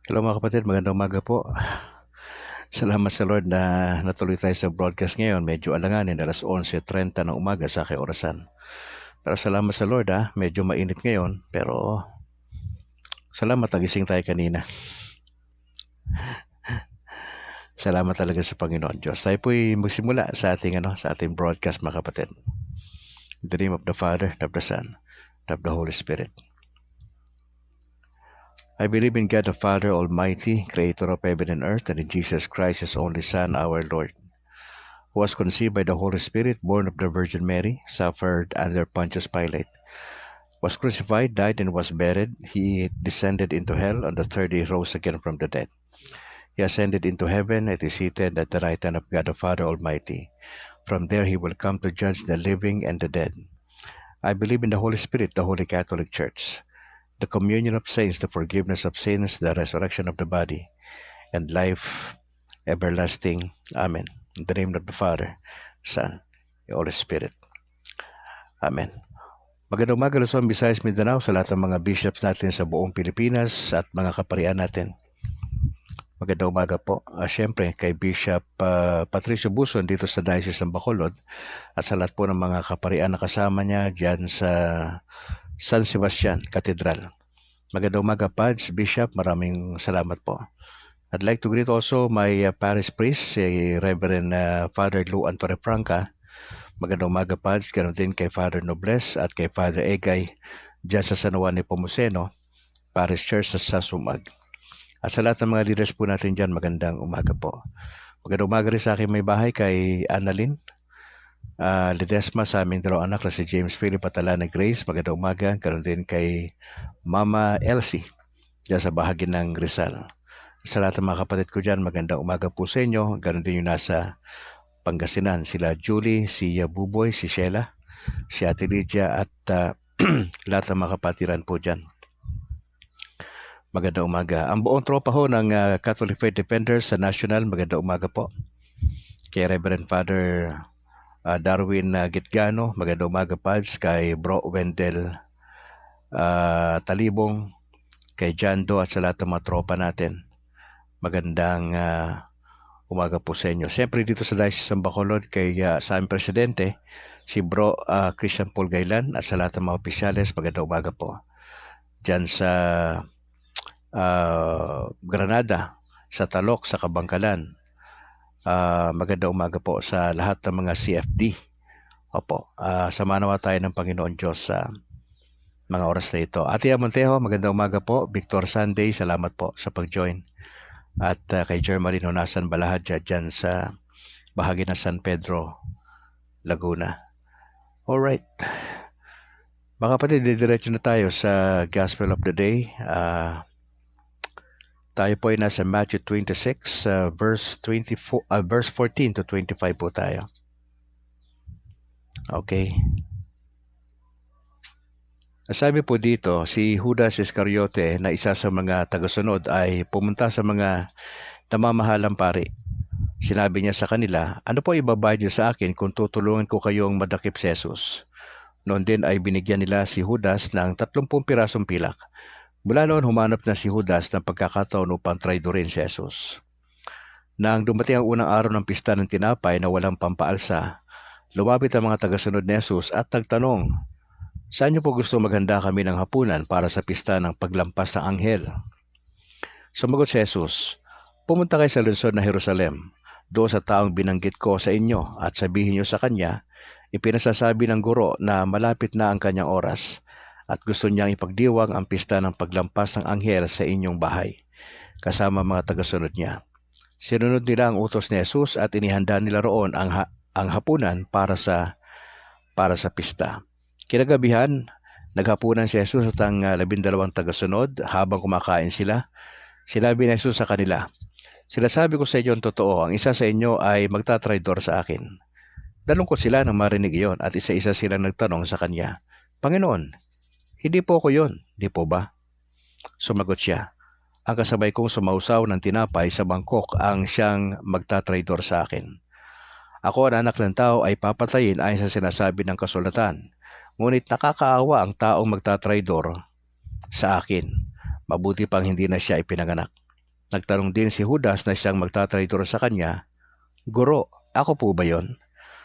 Hello mga kapatid, magandang umaga po. Salamat sa Lord na natuloy tayo sa broadcast ngayon. Medyo alanganin, alas 11:30 ng umaga sa aking orasan. Pero salamat sa Lord medyo mainit ngayon. Pero salamat nagising tayo kanina. Salamat talaga sa Panginoon Diyos. Tayo po'y magsimula sa ating broadcast mga kapatid. In the name of the Father, of the Son, and of the Holy Spirit. I believe in God the Father Almighty, creator of heaven and earth, and in Jesus Christ, His only Son, our Lord, who was conceived by the Holy Spirit, born of the Virgin Mary, suffered under Pontius Pilate, was crucified, died, and was buried. He descended into hell. On the third day, rose again from the dead. He ascended into heaven and is seated at the right hand of God the Father Almighty. From there he will come to judge the living and the dead. I believe in the Holy Spirit, the Holy Catholic Church, the communion of saints, the forgiveness of sins, the resurrection of the body, and life everlasting. Amen. In the name of the Father, Son, and Holy Spirit. Amen. Magandang umaga, Luzon, Visayas, Mindanao, sa lahat ng mga bishops natin sa buong Pilipinas at mga kaparian natin. Magandang umaga po. Siyempre, kay Bishop Patricio Buson dito sa Diocese ng Bacolod at sa lahat po ng mga kaparian na kasama niya dyan sa San Sebastian Cathedral. Magandang umaga, Pads, Bishop. Maraming salamat po. I'd like to greet also my parish priest, si Reverend Father Lou Antorefranca. Magandang umaga, Pads. Ganon din kay Father Nobles at kay Father Egay dyan sa San Juan Nepomuceno Parish Church sa Sumag. At sa lahat ng mga leaders po natin dyan, magandang umaga po. Magandang umaga rin sa aking may bahay kay Annalyn Ledesma, sa aming dalawang anak na si James Philip at Alana Grace. Magandang umaga. Ganon din kay Mama Elsie dyan sa bahagi ng Rizal. Sa lahat ng mga kapatid ko dyan, magandang umaga po sa inyo. Ganon din yung nasa Pangasinan, sila Julie, si Buboy, si Sheila, si Ate Lydia at lahat ng mga kapatiran po dyan. Magandang umaga. Ang buong tropa ho ng Catholic Faith Defenders sa National, magandang umaga po. Kay Reverend Father Darwin Gitgano, magandang umaga, Pads. Kay Bro Wendell Talibong, kay John Doe at sa lahat ng mga tropa natin, magandang umaga po sa inyo. Siyempre dito sa Diocese ng Bacolod, kay sa aming Presidente, si Bro Christian Paul Gailan at sa lahat ng mga opisyales, magandang umaga po. Diyan sa Granada, sa Talok, sa Kabangkalan, magandang umaga po sa lahat ng mga CFD. Opo, samanawa tayo ng Panginoon Diyos sa mga oras na ito. Ate Montejo, magandang umaga po. Victor Sunday, salamat po sa pag-join. At kay Germaline Honasan Balahad dyan sa bahagi ng San Pedro, Laguna. Alright. Mga kapatid, didiretso na tayo sa Gospel of the Day. Tayo po ay nasa Matthew 26, verse 14 to 25 po tayo. Okay. Sabi po dito, si Judas Iscariote na isa sa mga tagasunod ay pumunta sa mga namamahalang pari. Sinabi niya sa kanila, ano po ibabayad niyo sa akin kung tutulungan ko kayong madakip si Jesus? Noon din ay binigyan nila si Judas ng 30 pirasong pilak. Mula noon humanap na si Judas ng pagkakataon upang traidorin si Jesus. Nang dumating ang unang araw ng pista ng tinapay na walang pampaalsa, lumapit ang mga tagasunod ni Jesus at nagtanong, saan niyo po gusto maghanda kami ng hapunan para sa pista ng paglampas ng anghel? Sumagot si Jesus, pumunta kayo sa lungsod na Jerusalem, doon sa taong binanggit ko sa inyo at sabihin niyo sa kanya, ipinasasabi ng guro na malapit na ang kanyang oras at gusto niyang ipagdiwang ang pista ng paglampas ng anghel sa inyong bahay, kasama mga tagasunod niya. Sinunod nila ang utos ni Jesus at inihanda nila roon ang hapunan para sa pista. Kinagabihan, naghapunan si Jesus at ang 12 tagasunod. Habang kumakain sila, sinabi ni Jesus sa kanila, sinasabi ko sa inyo ang totoo, ang isa sa inyo ay magtatraidor sa akin. Nalungkot sila nang marinig iyon at isa-isa silang nagtanong sa kanya, Panginoon, hindi po ako yun, di po ba? Sumagot siya, ang kasabay kong sumausaw ng tinapay sa bangkok ang siyang magtatraidor sa akin. Ako ang anak ng tao ay papatayin ayon sa sinasabi ng kasulatan. Ngunit nakakaawa ang taong magtatraidor sa akin. Mabuti pang hindi na siya ipinanganak. Nagtanong din si Judas na siyang magtatraitor sa kanya, "Guro, ako po ba yon?"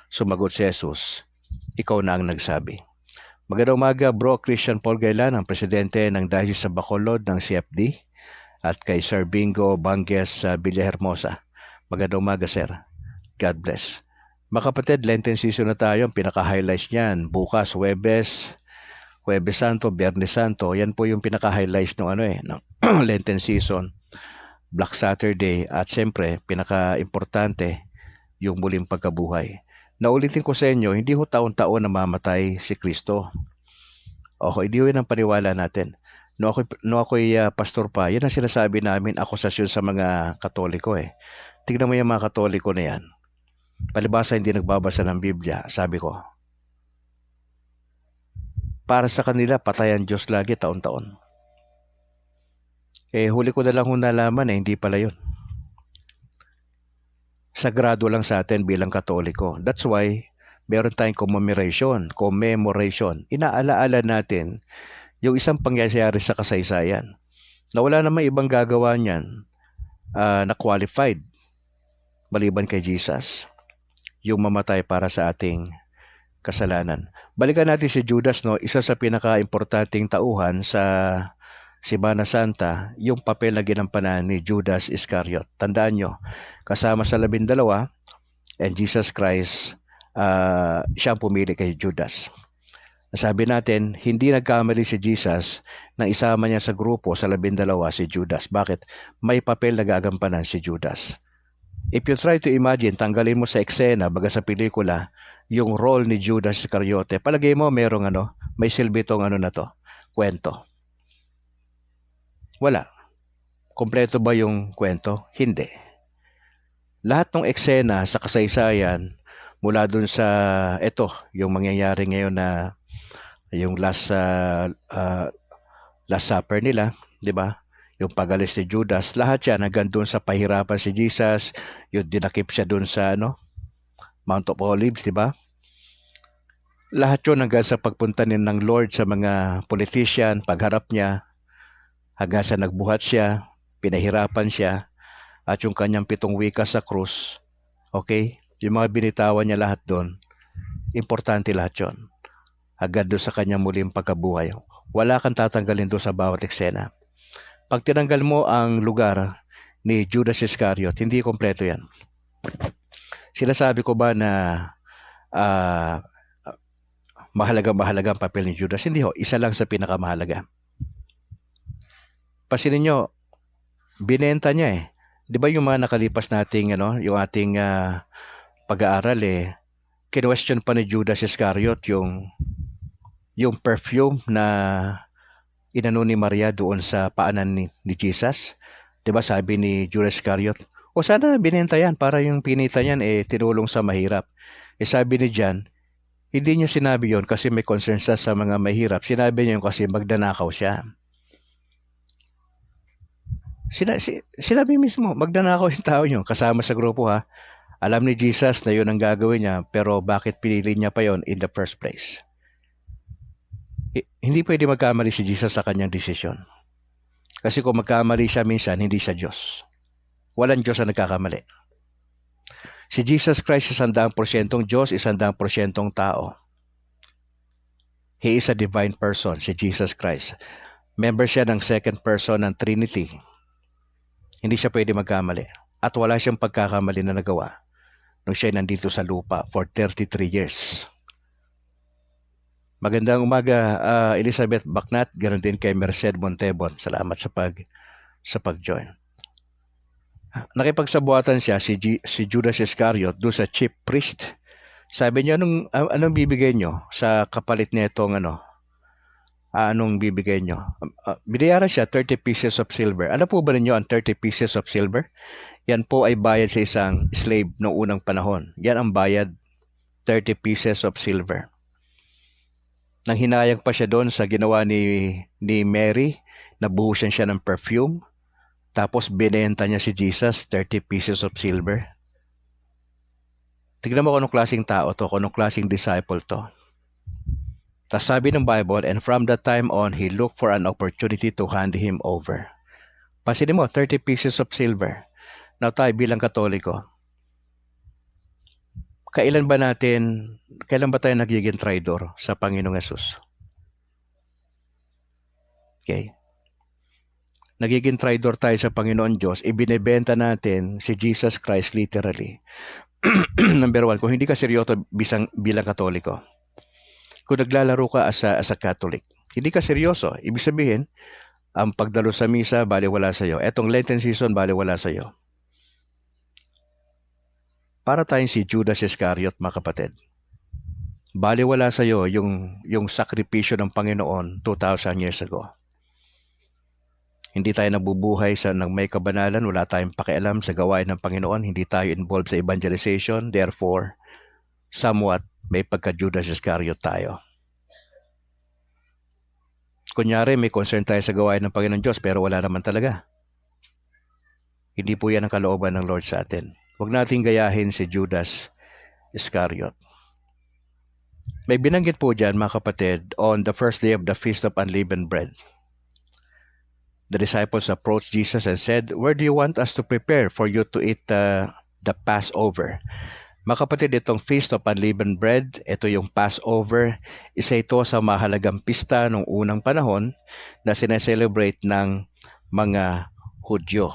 Sumagot si Jesus, "Ikaw na ang nagsabi." Magandang umaga, Bro Christian Paul Gailan, ang presidente ng Diocese sa Bacolod ng CFD, at kay Sir Bingo Banges sa Villahermosa. Magandang umaga, Sir. God bless. Mga kapatid, Lenten season na tayo. Ang pinaka-highlights niyan, bukas, Huwebes Santo, Biyernes Santo. Yan po yung pinaka-highlights ng ng Lenten season. Black Saturday, at siyempre, pinaka-importante, yung muling pagkabuhay. Naulitin ko sa inyo, hindi ho taon-taon namamatay si Kristo. Hindi ho yun ang paniwala natin. No ako'y pastor pa, yan ang sinasabi namin, akusasyon sa mga Katoliko eh. Tignan mo yung mga Katoliko na yan. Palibasa hindi nagbabasa ng Biblia, sabi ko. Para sa kanila, patay ang Diyos lagi taon-taon. Huli ko na lang nalaman hindi pala yun. Sagrado lang sa atin bilang Katoliko. That's why meron tayong commemoration. Inaalaala natin yung isang pangyayari sa kasaysayan na wala namang ibang gagawa niyan na qualified maliban kay Jesus, yung mamatay para sa ating kasalanan. Balikan natin si Judas, no? Isa sa pinaka-importanting tauhan sa Semana Santa, yung papel na ginampanan ni Judas Iscariot. Tandaan nyo, kasama sa 12, and Jesus Christ, siya ang pumili kay Judas. Sabi natin, hindi nagkamali si Jesus na isama niya sa grupo sa 12 si Judas. Bakit? May papel na gagampanan si Judas. If you try to imagine, tanggalin mo sa eksena, baga sa pelikula, yung role ni Judas Iscariote, palagay mo merong may silbi tong na to, kwento. Wala. Kompleto ba yung kwento? Hindi. Lahat ng eksena sa kasaysayan, mula dun sa, yung mangyayari ngayon na, yung last supper nila, di ba? Yung pag-alis ni Judas, lahat yan hanggang dun sa pahirapan si Jesus, yung dinakip siya dun sa Mount of Olives, di ba? Lahat yun hanggang sa pagpunta ng Lord sa mga politician, pagharap niya, hanggang sa nagbuhat siya, pinahirapan siya, at yung kanyang 7 wika sa krus, okay? Yung mga binitawan niya lahat doon, importante lahat yun. Hanggang doon sa kanyang muling pagkabuhay. Wala kang tatanggalin doon sa bawat eksena. Pag tinanggal mo ang lugar ni Judas Iscariot, hindi kompleto yan. Sinasabi ko ba na mahalaga ang papel ni Judas? Hindi ho, isa lang sa pinakamahalaga. Pasinin nyo, binenta niya eh. Di ba yung mga nakalipas nating, yung ating pag-aaral kinwestiyon pa ni Judas Iscariot yung perfume na inano ni Maria doon sa paanan ni Jesus. Di ba sabi ni Judas Iscariot, sana binenta yan para yung pinita niyan tinulong sa mahirap. Sabi ni John, hindi niya sinabi yon kasi may concern siya sa mga mahirap. Sinabi niya yun kasi magdanakaw siya. Sinabi mismo, magdanakaw yung tao niyo, kasama sa grupo ha. Alam ni Jesus na yun ang gagawin niya, pero bakit pinili niya pa yon in the first place? Hindi pwede magkamali si Jesus sa kanyang desisyon. Kasi kung magkamali siya minsan, hindi siya Diyos. Walang Diyos na nagkakamali. Si Jesus Christ is 100% Diyos, is 100% tao. He is a divine person, si Jesus Christ. Member siya ng second person ng Trinity. Hindi siya pwede magkamali. At wala siyang pagkakamali na nagawa nung siya nandito sa lupa for 33 years. Magandang umaga, Elizabeth Bacnat, ganoon din kay Merced Montebon. Salamat sa pag-join. Nakipagsabuatan siya si Judas Iscariot doon sa chief priest. Sabi niya, anong bibigay niyo sa kapalit nitong anong bibigay nyo? Binayaran siya 30 pieces of silver. Alam po ba ninyo ang 30 pieces of silver? Yan po ay bayad sa isang slave noong unang panahon. Yan ang bayad, 30 pieces of silver. Nang hinayang pa siya doon sa ginawa ni Mary, nabuhusan siya ng perfume, tapos binenta niya si Jesus 30 pieces of silver. Tignan mo kung anong klaseng tao to, kung anong klaseng disciple to. Tapos sabi ng Bible, and from that time on, he looked for an opportunity to hand him over. Pansinin mo, 30 pieces of silver. Now tayo bilang Katoliko, kailan ba tayo nagiging traidor sa Panginoong Yesus? Okay. Nagiging traidor tayo sa Panginoon Diyos, ibinebenta natin si Jesus Christ literally. Number one, kung hindi ka seryoso bilang Katoliko, kung naglalaro ka as a Catholic, hindi ka seryoso, ibig sabihin, ang pagdalo sa misa, baliwala sa'yo. Etong Lenten season, baliwala sa'yo. Para tayong si Judas Iscariot, mga kapatid. Baliwala sa'yo yung sakripisyo ng Panginoon 2,000 years ago. Hindi tayo nabubuhay nang may kabanalan, wala tayong pakialam sa gawain ng Panginoon, hindi tayo involved sa evangelization, therefore, somewhat may pagka-Judas Iscariot tayo. Kunyari, may concern tayo sa gawain ng Panginoon Diyos, pero wala naman talaga. Hindi po yan ang kalooban ng Lord sa atin. Huwag nating gayahin si Judas Iscariot. May binanggit po dyan, mga kapatid, on the first day of the Feast of Unleavened Bread. The disciples approached Jesus and said, "Where do you want us to prepare for you to eat the Passover?" Mga kapatid, itong Feast of Unleavened Bread, ito yung Passover, isa ito sa mahalagang pista noong unang panahon na sineselebrate ng mga Hudyo.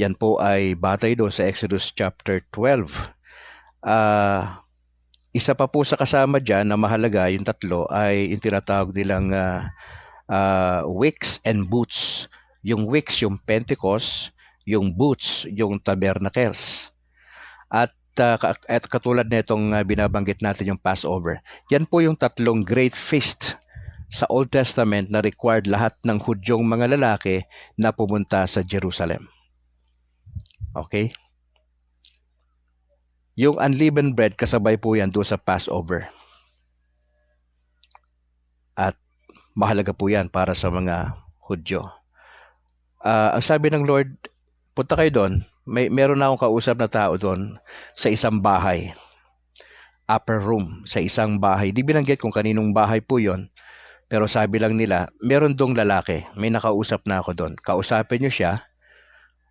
Yan po ay batay doon sa Exodus chapter 12. Isa pa po sa kasama dyan na mahalaga, yung tatlo, ay yung tinatawag nilang wicks and booths. Yung wicks, yung Pentecost, yung booths, yung tabernacles. At katulad nitong binabanggit natin yung Passover. Yan po yung tatlong great feast sa Old Testament na required lahat ng Hudyong mga lalaki na pumunta sa Jerusalem. Okay? Yung unleavened bread, kasabay po yan doon sa Passover. At mahalaga po yan para sa mga Hudyo. Ang sabi ng Lord, punta kayo doon, meron na akong kausap na tao doon sa isang bahay. Upper room, sa isang bahay. Di binanggit kung kaninong bahay po yon, pero sabi lang nila, meron dong lalaki. May nakausap na ako doon. Kausapin nyo siya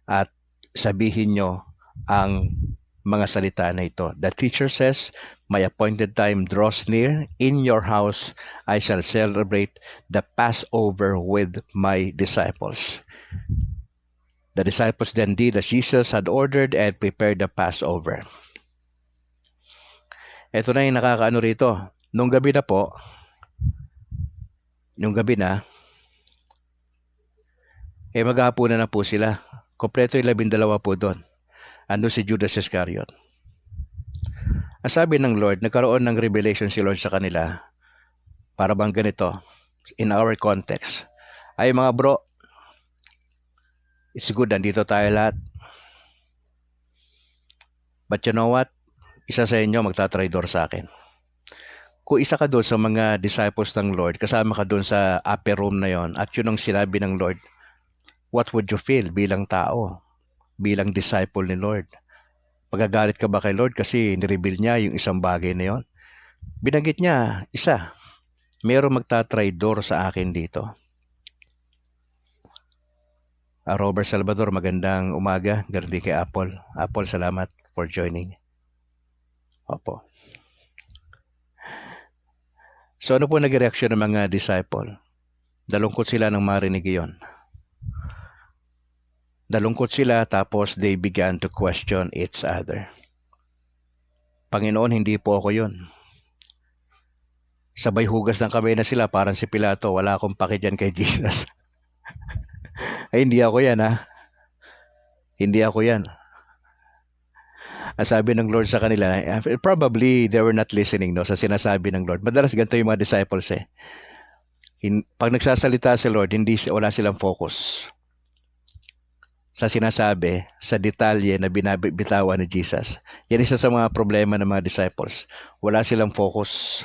at sabihin nyo ang mga salita na ito. The teacher says, "My appointed time draws near. In your house, I shall celebrate the Passover with my disciples." The disciples then did as Jesus had ordered and prepared the Passover. Ito na yung nakakaano rito. Nung gabi na, maghahapunan na po sila. Kompleto yung 12 po doon. Ano si Judas Iscariot. Ang sabi ng Lord, nagkaroon ng revelation si Lord sa kanila. Para bang ganito, in our context. Ay mga bro, it's good, nandito tayo lahat. But you know what? Isa sa inyo magtatraidor sa akin. Kung isa ka doon sa mga disciples ng Lord, kasama ka doon sa upper room na yon, at yun ang sinabi ng Lord, what would you feel bilang tao? Bilang disciple ni Lord? Pagagalit ka ba kay Lord kasi nireveal niya yung isang bagay na yon? Binanggit niya, merong magtatraidor sa akin dito. Robert Salvador, magandang umaga. Ganun din kay Apple. Apple, salamat for joining. Opo. So ano po nag-reaction ng mga disciple? Dalungkot sila nang marinig iyon. Dalungkot sila, tapos they began to question each other. Panginoon, hindi po ako yun. Sabay hugas ng kamay na sila, parang si Pilato, wala akong paki dyan kay Jesus. Ay, hindi ako yan, ha? Hindi ako yan. Ang sabi ng Lord sa kanila, probably they were not listening, no, sa sinasabi ng Lord. Madalas ganito yung mga disciples, eh. Pag nagsasalita si Lord, wala silang focus sa sinasabi, sa detalye na binabitawan ni Jesus. Yan isa sa mga problema ng mga disciples. Wala silang focus.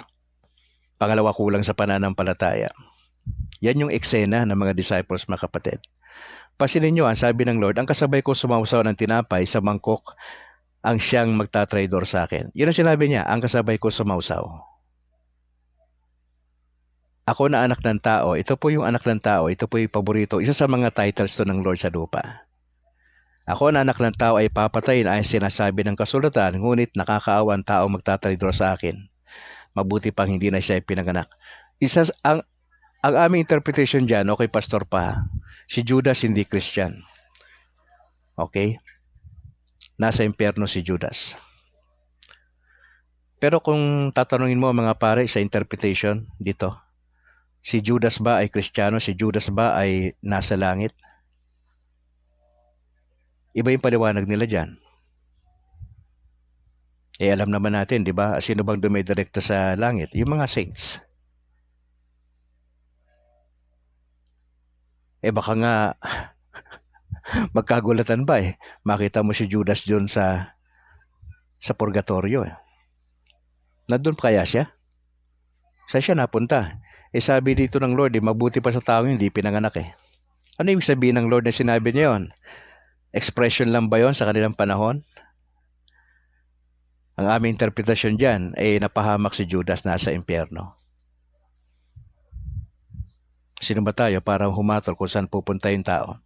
Pangalawa, kulang sa pananampalataya. Yan yung eksena ng mga disciples, mga kapatid. Pasinin nyo, ang sabi ng Lord, ang kasabay ko sumausaw ng tinapay sa mangkok, ang siyang magtatraidor sa akin. Yun ang sinabi niya, ang kasabay ko sumausaw. Ako na anak ng tao, ito po yung anak ng tao, ito po yung paborito. Isa sa mga titles to ng Lord sa lupa. Ako na anak ng tao ay papatayin ay sinasabi ng kasulatan, ngunit nakakaawa ang tao magtatalidor sa akin. Mabuti pang hindi na siya pinanganak. Ang aming interpretation dyan, okay, Pastor pa, si Judas hindi Christian. Okay? Nasa impyerno si Judas. Pero kung tatanungin mo mga pare sa interpretation dito, si Judas ba ay Kristiyano? Si Judas ba ay nasa langit? Iba yung paliwanag nila dyan. Alam naman natin, di ba? Sino bang dumidirekta sa langit? Yung mga saints. Baka nga magkagulatan ba makita mo si Judas doon sa purgatorio Nandun pa kaya siya? Saan siya napunta? Sabi dito ng Lord, mabuti pa sa taong hindi pinanganak Ano ibig sabihin ng Lord na sinabi niya yon? Expression lang ba yon sa kanilang panahon? Ang aming interpretasyon dyan ay napahamak si Judas nasa impyerno. Sino ba tayo para humatol kung saan pupunta yung tao?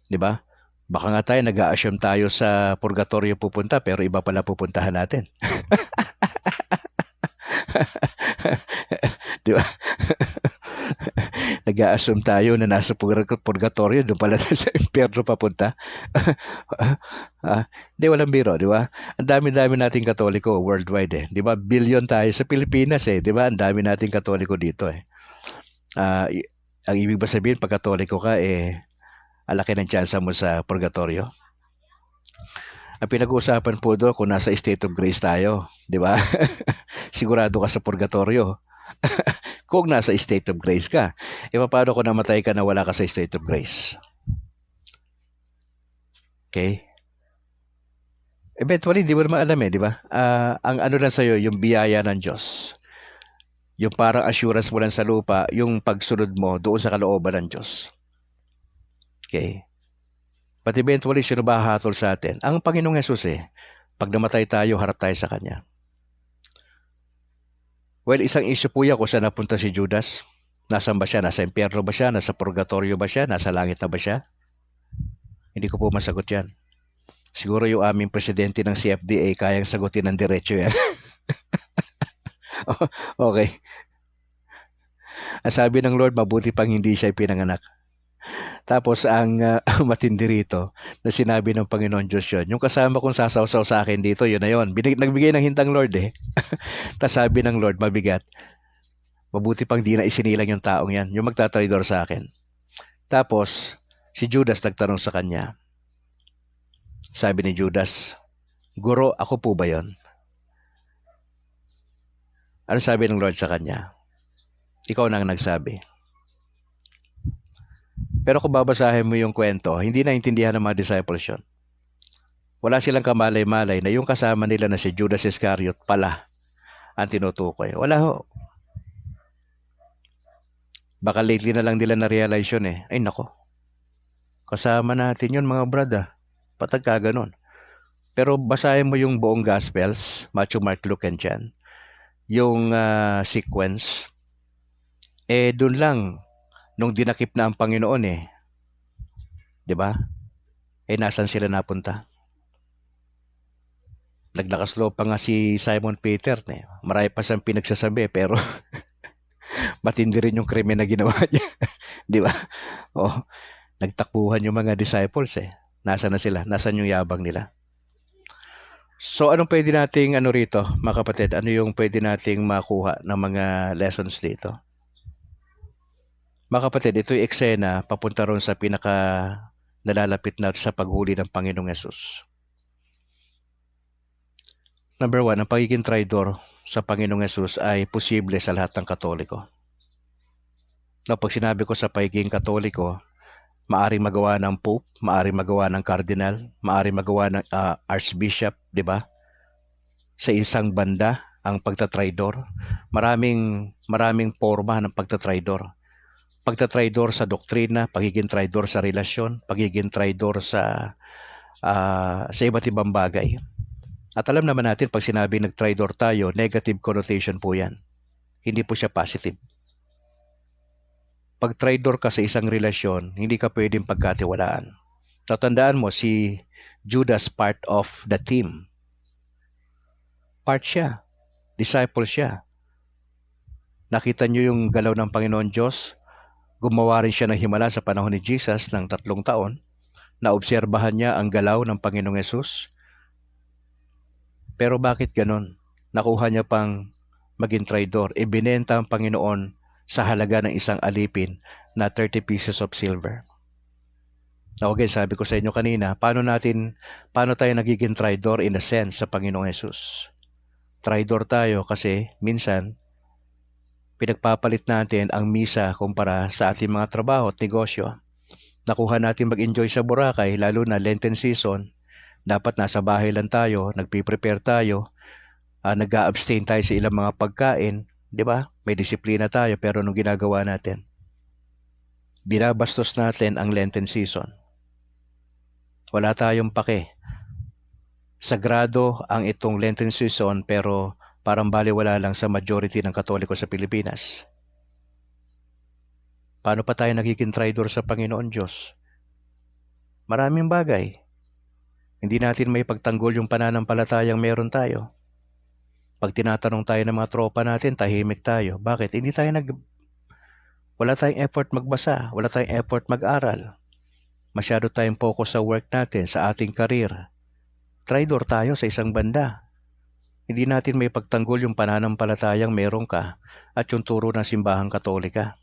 Di ba? Baka nga tayo nag-a-assume tayo sa purgatorio pupunta pero iba pala pupuntahan natin. Di ba? Nag-a-assume tayo na nasa purgatorio, doon pala sa impyerno papunta. Di, walang biro, di ba? Ang dami-dami nating Katoliko worldwide di ba? Billion tayo sa Pilipinas di ba? Ang dami nating Katoliko dito ang ibig ba sabihin pag Katoliko ka ang laki ng tsansa mo sa purgatorio? Ang pinag-uusapan po doon kung nasa state of grace tayo, di ba? Sigurado ka sa purgatorio. Kung nasa state of grace ka, paano kung namatay ka na wala ka sa state of grace? Okay? Eventually, di mo naman alam di ba? Ang ano lang sa'yo, yung biyaya ng Diyos. Yung parang assurance mo lang sa lupa, yung pagsunod mo doon sa kalooban ng Diyos. Okay? But eventually, sino ba hahatol sa atin? Ang Panginoong Yesus pag namatay tayo, harap tayo sa Kanya. Well, isang issue po yan kung saan napunta si Judas. Nasaan ba siya? Nasa impyerno ba siya? Nasa purgatorio ba siya? Nasa langit na ba siya? Hindi ko po masagot yan. Siguro yung aming presidente ng CFDA kayang sagutin ng diretso yan. Okay. Ang sabi ng Lord, mabuti pang hindi siya pinanganak. Tapos ang matindi rito na sinabi ng Panginoon Diyos yun, yung kasama kong sasawsaw sa akin dito, yun na yun. Nagbigay ng hintang Lord Tapos sabi ng Lord, mabigat, mabuti pang di na isinilang yung taong yan, yung magtatraidor sa akin. Tapos si Judas nagtanong sa kanya. Sabi ni Judas, Guro, ako po ba yun? Ano sabi ng Lord sa kanya? Ikaw na ang nagsabi. Pero kung babasahin mo yung kwento, hindi naintindihan ng mga disciples yun. Wala silang kamalay-malay na yung kasama nila na si Judas Iscariot pala ang tinutukoy. Wala ho. Baka lately na lang nila na-realize yun Ay nako, kasama natin yun mga brada. Patag ka ganun. Pero basahin mo yung buong Gospels, Matthew, Mark, Luke, and John. Yung sequence, dun lang, nung dinakip na ang Panginoon di ba? Nasan sila napunta? Naglakas loob pa nga si Simon Peter Marami pa siyang pinagsasabi pero matindi rin yung krimen na ginawa niya. Di ba? Nagtakbuhan yung mga disciples Nasaan na sila? Nasaan yung yabang nila? So anong pwede nating rito, mga kapatid? Ano yung pwede nating makuha ng mga lessons dito? Mga kapatid, ito yung eksena papunta ron sa pinaka nalalapit na sa paghuli ng Panginoong Yesus. Number 1, ang pagiging traidor sa Panginoong Yesus ay posible sa lahat ng Katoliko. Pag sinabi ko sa pagiging Katoliko, maaring magawa ng Pope, maaring magawa ng Cardinal, maaring magawa ng Archbishop, di ba? Sa isang banda, ang pagtatraidor. Maraming forma ng pagtatraidor. Pagtatraidor sa doktrina, pagiging traidor sa relasyon, pagiging traidor sa iba't ibang bagay. At alam naman natin, pag sinabi nag-traidor tayo, negative connotation po yan. Hindi po siya positive. Pag traidor ka sa isang relasyon, hindi ka pwedeng pagkatiwalaan. Tatandaan mo, si Judas part of the team. Part siya. Disciple siya. Nakita niyo yung galaw ng Panginoon Diyos? Gumawa rin siya ng himala sa panahon ni Jesus ng 3 taon. Naobserbahan niya ang galaw ng Panginoong Yesus. Pero bakit ganon? Nakuha niya pang maging traidor. Ibinenta ang Panginoon sa halaga ng isang alipin na 30 pieces of silver. Now again, sabi ko sa inyo kanina, paano tayo nagiging traidor in a sense sa Panginoong Yesus? Traidor tayo kasi minsan pinagpapalit natin ang misa kumpara sa ating mga trabaho at negosyo. Nakuha natin mag-enjoy sa Boracay, lalo na Lenten season. Dapat nasa bahay lang tayo, nagpe-prepare tayo, nag-a-abstain tayo sa ilang mga pagkain, di ba? May disiplina tayo, pero anong ginagawa natin? Binabastos natin ang Lenten season. Wala tayong pake. Sagrado ang itong Lenten season, pero parang baliwala lang sa majority ng Katoliko sa Pilipinas. Paano pa tayo nagiging traidor sa Panginoon Diyos? Maraming bagay. Hindi natin may pagtanggol yung pananampalatayang meron tayo. Pag tinatanong tayo ng mga tropa natin, tahimik tayo. Bakit? Wala tayong effort magbasa, wala tayong effort mag-aral. Masyado tayong focus sa work natin, sa ating career. Traidor tayo sa isang banda. Hindi natin may pagtanggol yung pananampalatayang meron ka at yung turo ng simbahang Katolika.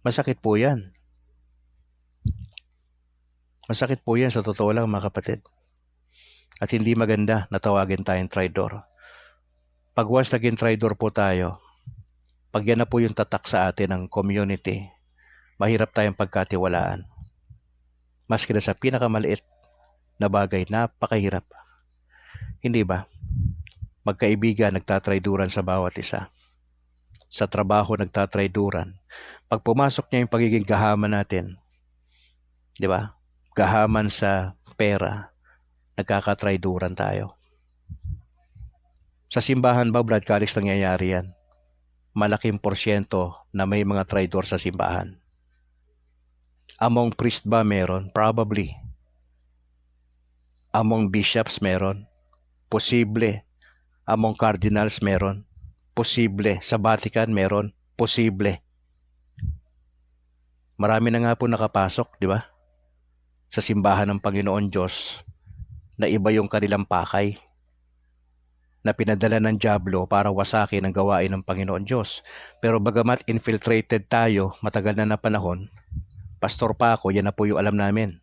Masakit po yan. Masakit po yan sa totoo lang, mga kapatid. At hindi maganda na tawagin tayong traidor. Pag once naging traidor po tayo, pag yan na po yung tatak sa atin ng community, mahirap tayong pagkatiwalaan. Maski na sa pinakamaliit na bagay, napakahirap. Hindi ba? Magkaibigan, nagtatraiduran sa bawat isa. Sa trabaho, nagtatraiduran. Pag pumasok niya yung pagiging gahaman natin, di ba? Gahaman sa pera, nagkakatraiduran tayo. Sa simbahan ba, Brad Calix, nangyayari yan? Malaking porsyento na may mga traidor sa simbahan. Among priest ba meron? Probably. Among bishops meron? Posible. Among cardinals meron? Posible. Sa Vatican meron? Posible. Marami na nga po nakapasok, di ba? Sa simbahan ng Panginoon Diyos na iba yung kanilang pakay, na pinadala ng dyablo para wasakin ang gawain ng Panginoon Diyos. Pero bagamat infiltrated tayo matagal na panahon, pastor pa ako, yan na po yung alam namin,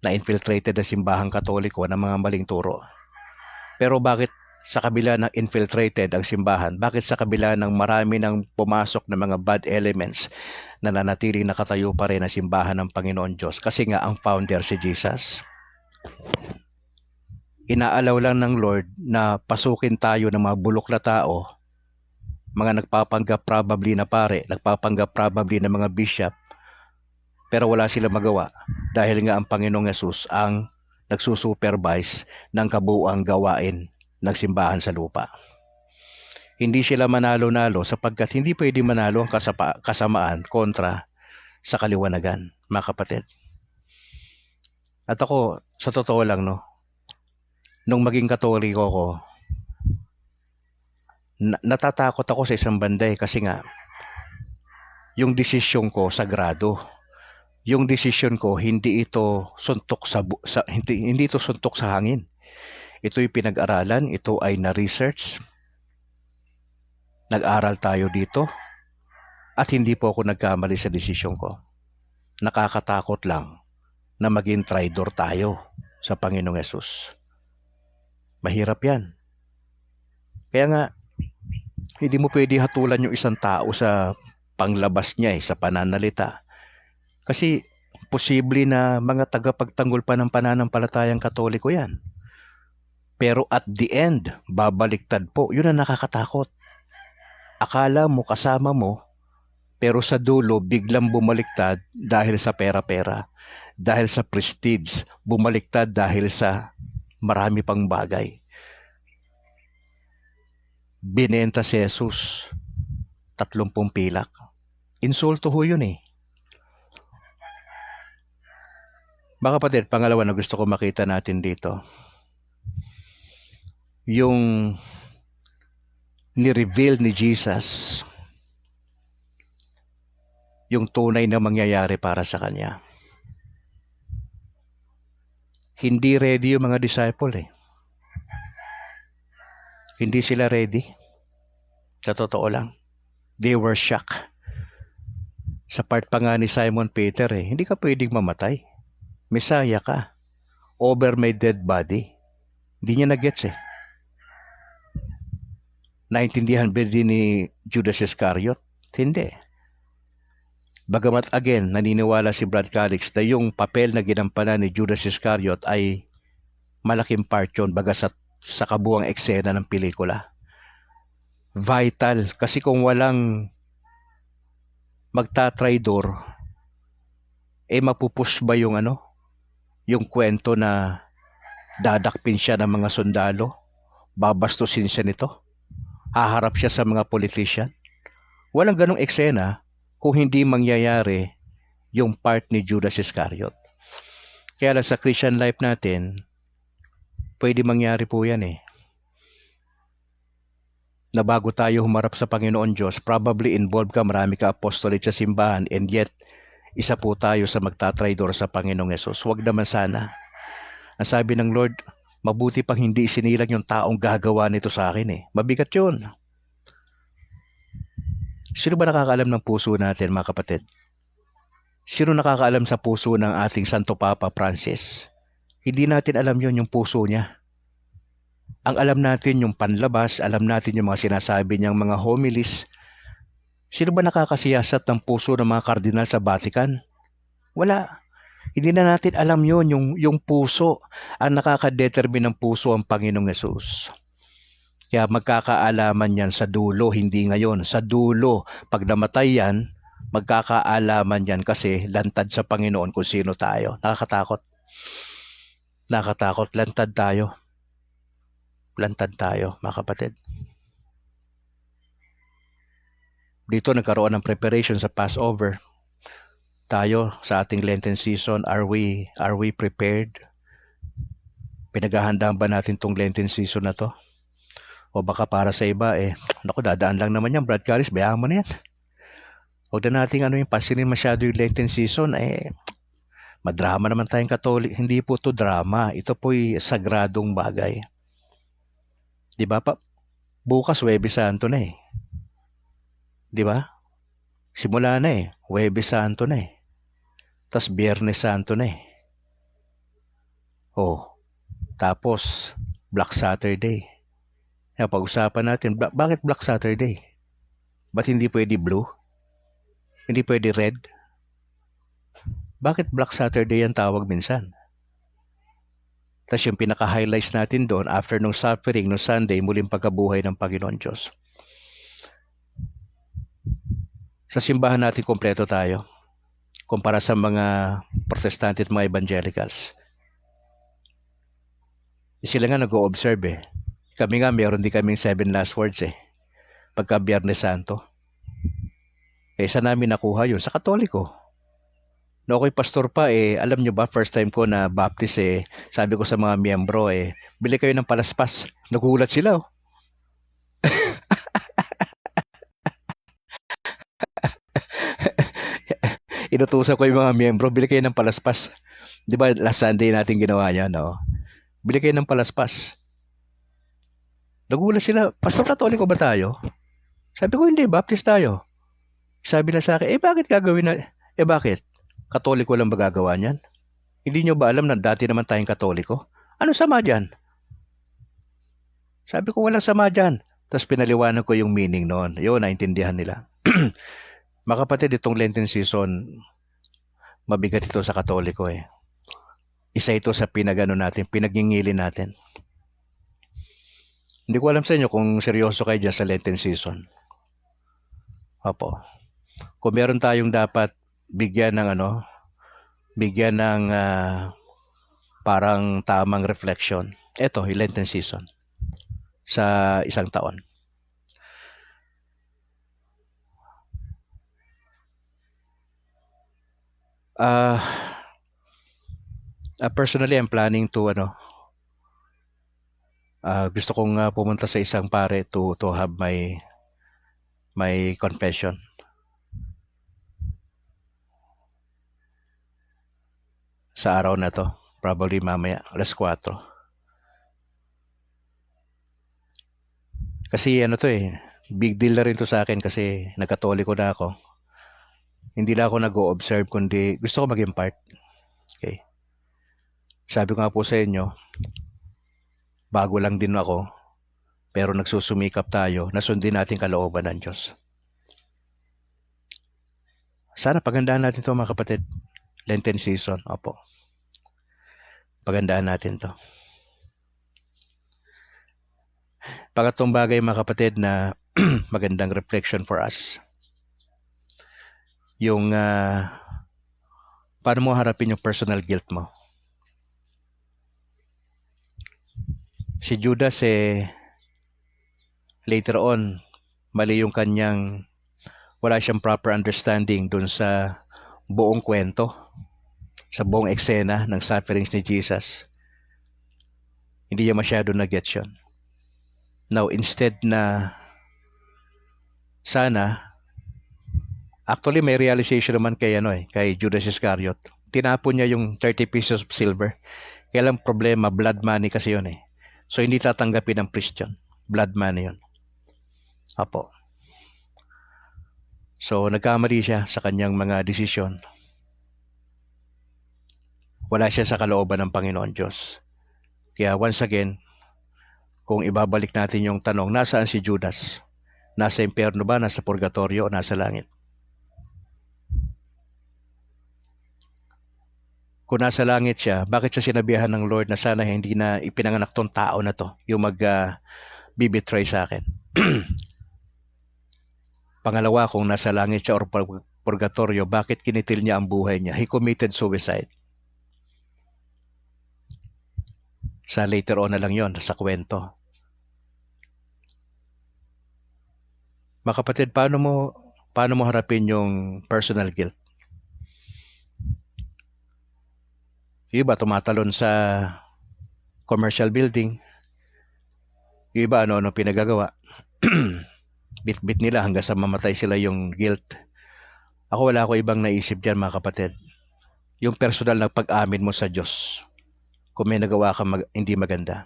na infiltrated na simbahang Katoliko ng mga maling turo. Pero bakit sa kabila ng infiltrated ang simbahan, bakit sa kabila ng marami ng pumasok na mga bad elements, nananatiling nakatayo pa rin ang simbahan ng Panginoon Diyos? Kasi nga ang founder si Jesus. Inaalaw lang ng Lord na pasukin tayo ng mga bulok na tao, mga nagpapanggap probably na pare, nagpapanggap probably na mga bishop, pero wala sila magawa dahil nga ang Panginoong Yesus ang nagsusupervise ng kabuuang gawain ng simbahan sa lupa. Hindi sila manalo-nalo sapagkat hindi pwede manalo ang kasamaan kontra sa kaliwanagan, mga kapatid. At ako, sa totoo lang, nung maging Katoliko ko, natatakot ako sa isang banda kasi nga, yung desisyon ko sagrado. Yung desisyon ko, hindi ito suntok hindi ito suntok sa hangin. Ito'y pinag-aralan, ito ay na-research. Nag-aral tayo dito at hindi po ako nagkamali sa desisyon ko. Nakakatakot lang na maging traidor tayo sa Panginoong Yesus. Mahirap yan. Kaya nga, hindi mo pwede hatulan yung isang tao sa panglabas niya, sa pananalita. Kasi posible na mga tagapagtanggol pa ng pananampalatayang Katoliko yan. Pero at the end, babaliktad po. Yun ang nakakatakot. Akala mo kasama mo, pero sa dulo biglang bumaliktad dahil sa pera-pera, dahil sa prestige, bumaliktad dahil sa marami pang bagay. Binenta si Jesus 30 pilak. Insulto ho yun eh. Mga kapatid, pangalawa na gusto ko makita natin dito, yung ni-reveal ni Jesus yung tunay na mangyayari para sa kanya. Hindi ready yung mga disciple eh. Hindi sila ready. Sa totoo lang. They were shocked. Sa part pa nga ni Simon Peter eh, hindi ka pwedeng mamatay. Mesaya ka. Over my dead body. Hindi niya na-gets eh. Naintindihan ba din ni Judas Iscariot? Hindi. Bagamat again, naniniwala si Brad Calix na yung papel na ginampanan ni Judas Iscariot ay malaking part yun baga sa kabuang eksena ng pelikula. Vital. Kasi kung walang magtatraidor, mapupush ba yung yung kwento na dadakpin siya ng mga sundalo? Babastusin siya nito? Haharap siya sa mga politician? Walang ganong eksena kung hindi mangyayari yung part ni Judas Iscariot. Kaya lang sa Christian life natin, pwede mangyari po yan eh. Na bago tayo humarap sa Panginoon Diyos, probably involved ka, marami ka apostolate sa simbahan, and yet, isa po tayo sa magtatraidor sa Panginoong Yesus. Huwag naman sana. Ang sabi ng Lord, mabuti pang hindi sinilang yung taong gagawa nito sa akin eh. Mabigat yun. Sino ba nakakaalam ng puso natin, mga kapatid? Sino nakakaalam sa puso ng ating Santo Papa Francis? Hindi natin alam yun, yung puso niya. Ang alam natin yung panlabas, alam natin yung mga sinasabi niyang mga homilies. Sino ba nakakasiyasat ng puso ng mga kardinal sa Vatican? Wala. Hindi na natin alam yun, yung puso. Ang nakakadetermine ng puso ang Panginoong Yesus. Kaya magkakaalaman yan sa dulo, hindi ngayon. Sa dulo, pag namatay yan, magkakaalaman yan kasi lantad sa Panginoon kung sino tayo. Nakakatakot. Nakakatakot. Lantad tayo. Lantad tayo, mga kapatid. Dito nagkaroon ng preparation sa Passover. Tayo sa ating Lenten season, are we prepared? Pinaghahandaan ba natin tong Lenten season na to? O baka para sa iba, naku, dadaan lang naman yan, Brad Callis, bayaan mo na yan. Huwag na natin yung pasinin masyado yung Lenten season, madrama naman tayong Katolik. Hindi po to drama, ito po'y sagradong bagay. Di ba pa? Bukas, Huwebes Santo na eh. Di ba? Simula na eh, Huwebes Santo na eh. Tas Biyernes Santo na eh. Tapos, Black Saturday. Pag-usapan natin, bakit Black Saturday? Ba't hindi pwede blue? Hindi pwede red? Bakit Black Saturday ang tawag minsan? Tapos yung pinaka-highlights natin doon, after nung suffering, nung Sunday, muling pagkabuhay ng Panginoon Diyos. Sa simbahan natin, kompleto tayo. Kumpara sa mga Protestante at mga Evangelicals. Sila nga nag-o-observe eh. Kami nga, meron din kaming 7 last words eh. Pagka Biyernes Santo. Saan namin nakuha yun? Sa Katoliko. No, ako'y pastor pa alam nyo ba, first time ko na baptist sabi ko sa mga miyembro bili kayo ng palaspas. Nagulat sila oh. Inutusan ko yung mga miyembro, bili kayo ng palaspas. Di ba last Sunday natin ginawa yan, no? Bili kayo ng palaspas. Nagulat sila, pastor Katoliko ba tayo? Sabi ko, hindi, baptist tayo. Sabi na sa akin, bakit gagawin na, bakit? Katoliko lang ba gagawa niyan? Hindi nyo ba alam na dati naman tayong Katoliko? Ano sama dyan? Sabi ko, walang sama dyan. Tapos pinaliwanag ko yung meaning noon. Yun, naintindihan nila. Mga kapatid, itong Lenten season, mabigat ito sa Katoliko Isa ito sa pinaggingilin natin. Hindi ko alam sa inyo kung seryoso kayo dyan sa Lenten season. Opo. Kung meron tayong dapat bigyan ng parang tamang reflection. Ito, yung Lenten season sa isang taon. Uh, Personally, I'm planning to gusto kong pumunta sa isang pare to have my confession sa araw na to. Probably mamaya, 4:00. Kasi to big deal na rin to sa akin kasi nagkatoliko na ako. Hindi lang ako nag-o-observe kundi gusto ko maging part. Okay. Sabi ko nga po sa inyo, bago lang din ako, pero nagsusumikap tayo na sundin natin kalooban ng Diyos. Sana pagandaan natin to mga kapatid. Lenten season, opo. Pagandaan natin to. Pangatlong bagay mga kapatid na magandang reflection for us. Yung paano mo harapin yung personal guilt mo. Si Judas later on, mali yung kanyang, wala siyang proper understanding dun sa buong kwento, sa buong eksena ng sufferings ni Jesus. Hindi niya masyado na-gets yun. Now, instead na sana, actually may realization naman kay Judas Iscariot. Tinapon niya yung 30 pieces of silver. Kaya lang problema, blood money kasi yun . So, hindi tatanggapin ng priest yun. Blood money yun. Apo. So, nagkamali siya sa kanyang mga desisyon. Wala siya sa kalooban ng Panginoon Diyos. Kaya once again, kung ibabalik natin yung tanong, nasaan si Judas? Nasa impyerno ba? Nasa purgatorio o nasa langit? Kung nasa langit siya, bakit siya sinabihan ng Lord na sana hindi na ipinanganak tong tao na to, yung bibitray sa akin? Pangalawa, kung nasa langit siya or purgatorio, bakit kinitil niya ang buhay niya? He committed suicide. Sa later on na lang yon sa kwento. Mga kapatid, paano mo harapin yung personal guilt? Yung iba tumatalon sa commercial building. Yung iba ano pinagagawa. Bit-bit nila hanggang sa mamatay sila yung guilt. Wala ako ibang naisip dyan mga kapatid. Yung personal na pag-amin mo sa Diyos. Kung may nagawa ka hindi maganda.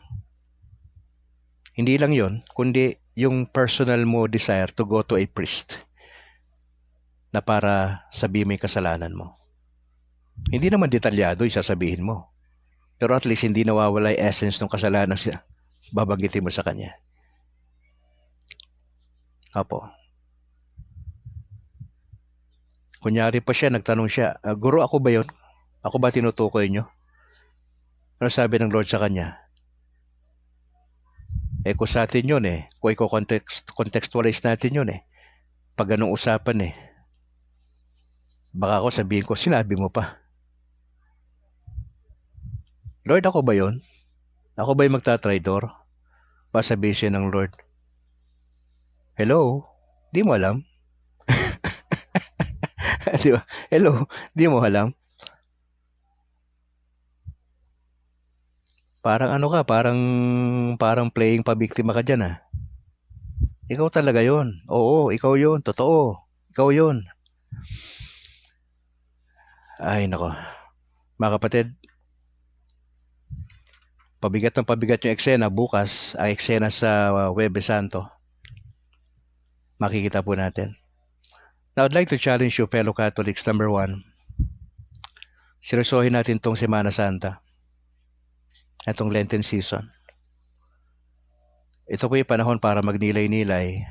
Hindi lang yon, kundi yung personal mo desire to go to a priest na para sabihin mo yung kasalanan mo. Hindi naman detalyado yung sasabihin mo. Pero at least hindi nawawala yung essence ng kasalanan siya. Babanggitin mo sa kanya. Apo. Kunyari pa siya, nagtanong siya, Guro, ako ba yun? Ako ba tinutukoy nyo? Ano sabi ng Lord sa kanya? Kung sa atin yun kung i-contextualize natin yun pag ganung usapan baka ako sabihin ko, sinabi mo pa. Lord, ako ba yun? Ako ba yung magtatraidor? Pasabihin siya ng Lord, hello? Di mo alam? Di ba? Hello? Di mo alam? Parang parang playing pabiktima ka dyan Ikaw talaga yon. Oo, ikaw yon. Totoo. Ikaw yon. Ay, nako. Mga kapatid, pabigat yung eksena bukas, ang eksena sa Huwebes Santo. Makikita po natin. Now, I'd like to challenge you, fellow Catholics, number 1. Seryosohin natin tong Semana Santa. Itong Lenten season. Ito po yung panahon para magnilay-nilay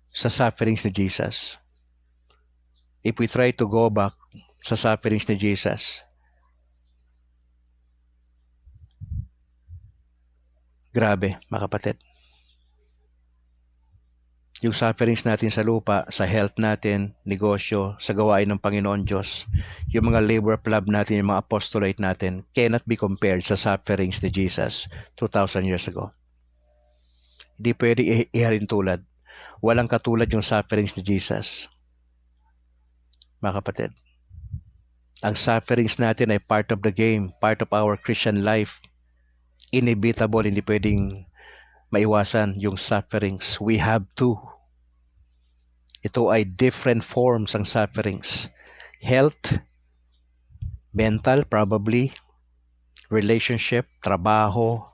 sa sufferings ni Jesus. If we try to go back sa sufferings ni Jesus, grabe, mga kapatid. Yung sufferings natin sa lupa, sa health natin, negosyo, sa gawain ng Panginoon Diyos, yung mga labor of love natin, yung mga apostolate natin, cannot be compared sa sufferings ni Jesus 2,000 years ago. Hindi pwede ihalin tulad. Walang katulad yung sufferings ni Jesus. Mga kapatid. Ang sufferings natin ay part of the game, part of our Christian life. Inevitable, hindi pwedeng maiwasan yung sufferings. We have to. Ito ay different forms ang sufferings. Health, mental probably, relationship, trabaho,